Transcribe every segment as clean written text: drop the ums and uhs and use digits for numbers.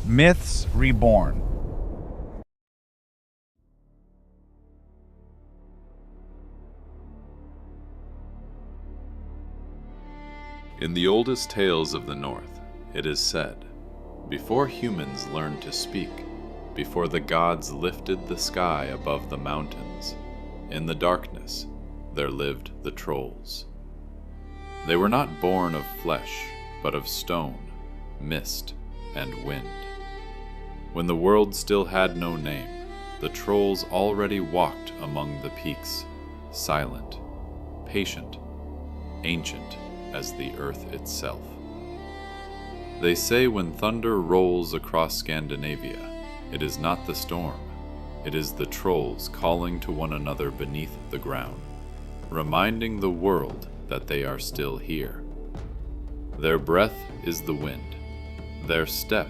Myths Reborn. In the oldest tales of the North, it is said, before humans learned to speak, before the gods lifted the sky above the mountains, in the darkness there lived the trolls. They were not born of flesh, but of stone, mist, and wind. When the world still had no name, the trolls already walked among the peaks, silent, patient, ancient as the earth itself. They say when thunder rolls across Scandinavia, it is not the storm, it is the trolls calling to one another beneath the ground, reminding the world that they are still here. Their breath is the wind, their step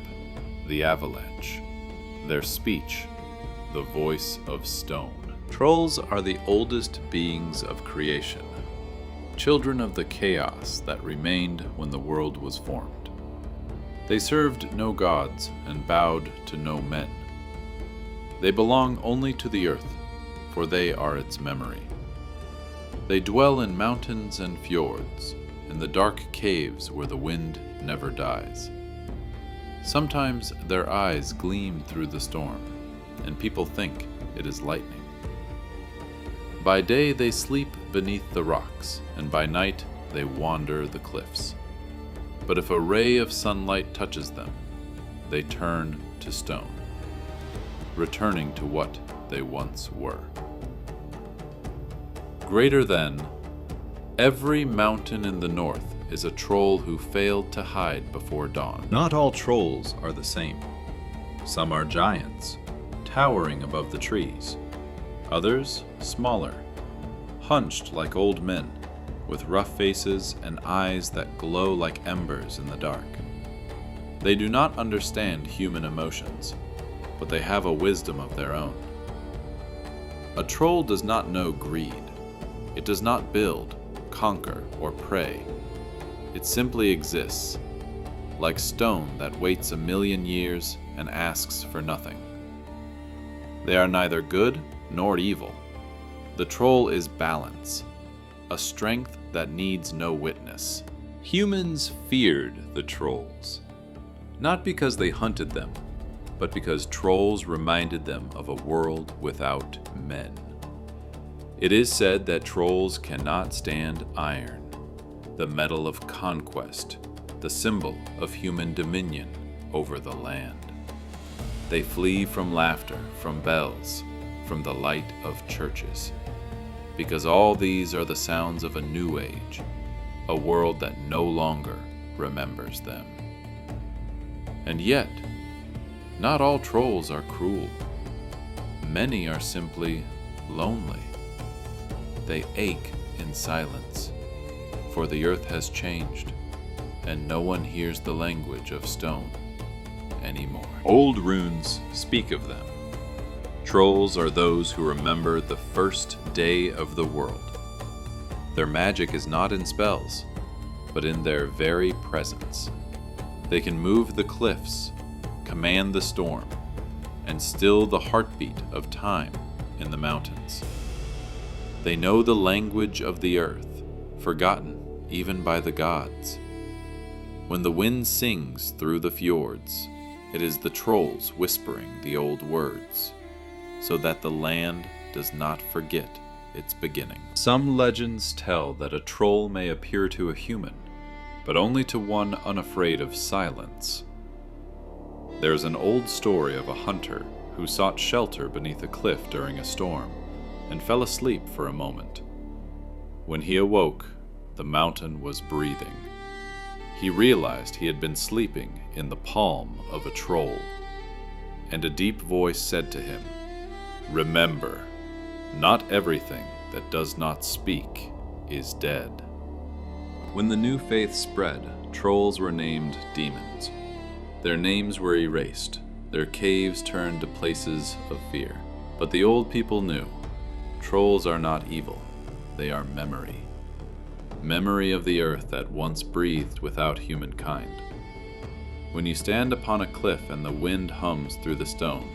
the avalanche, their speech the voice of stone. Trolls are the oldest beings of creation, children of the chaos that remained when the world was formed. They served no gods and bowed to no men. They belong only to the earth, for they are its memory. They dwell in mountains and fjords, in the dark caves where the wind never dies. Sometimes their eyes gleam through the storm, and people think it is lightning. By day they sleep beneath the rocks, and by night they wander the cliffs. But if a ray of sunlight touches them, they turn to stone, returning to what they once were. Greater than, every mountain in the north is a troll who failed to hide before dawn. Not all trolls are the same. Some are giants, towering above the trees. Others, smaller, hunched like old men, with rough faces and eyes that glow like embers in the dark. They do not understand human emotions, but they have a wisdom of their own. A troll does not know greed. It does not build, conquer, or prey. It simply exists, like stone that waits 1,000,000 years and asks for nothing. They are neither good nor evil. The troll is balance, a strength that needs no witness. Humans feared the trolls, not because they hunted them, but because trolls reminded them of a world without men. It is said that trolls cannot stand iron, the metal of conquest, the symbol of human dominion over the land. They flee from laughter, from bells, from the light of churches, because all these are the sounds of a new age, a world that no longer remembers them. And yet, not all trolls are cruel. Many are simply lonely. They ache in silence, for the earth has changed, and no one hears the language of stone anymore. Old runes speak of them. Trolls are those who remember the first day of the world. Their magic is not in spells, but in their very presence. They can move the cliffs, command the storm, and still the heartbeat of time in the mountains. They know the language of the earth, forgotten even by the gods. When the wind sings through the fjords, it is the trolls whispering the old words, so that the land does not forget its beginning. Some legends tell that a troll may appear to a human, but only to one unafraid of silence. There's an old story of a hunter who sought shelter beneath a cliff during a storm and fell asleep for a moment. When he awoke, the mountain was breathing. He realized he had been sleeping in the palm of a troll, and a deep voice said to him, "Remember, not everything that does not speak is dead." When the new faith spread, trolls were named demons. Their names were erased, their caves turned to places of fear. But the old people knew, trolls are not evil, they are memory. Memory of the earth that once breathed without humankind. When you stand upon a cliff and the wind hums through the stone,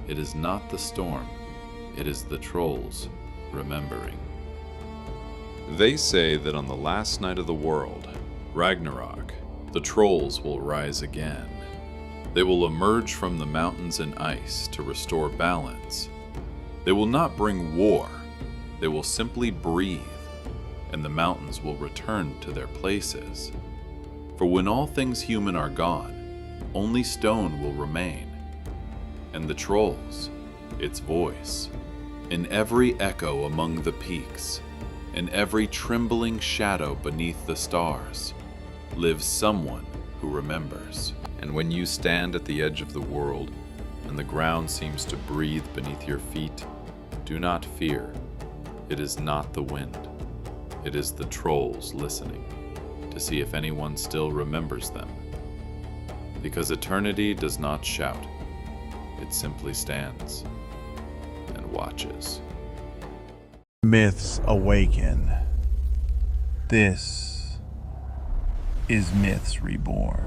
it is not the storm, it is the trolls remembering. They say that on the last night of the world, Ragnarok, the trolls will rise again. They will emerge from the mountains and ice to restore balance. They will not bring war, they will simply breathe, and the mountains will return to their places. For when all things human are gone, only stone will remain, and the trolls, its voice, in every echo among the peaks, in every trembling shadow beneath the stars, lives someone who remembers. And when you stand at the edge of the world, and the ground seems to breathe beneath your feet, do not fear. It is not the wind. It is the trolls listening to see if anyone still remembers them. Because eternity does not shout, it simply stands and watches. Myths awaken. This is Myths Reborn.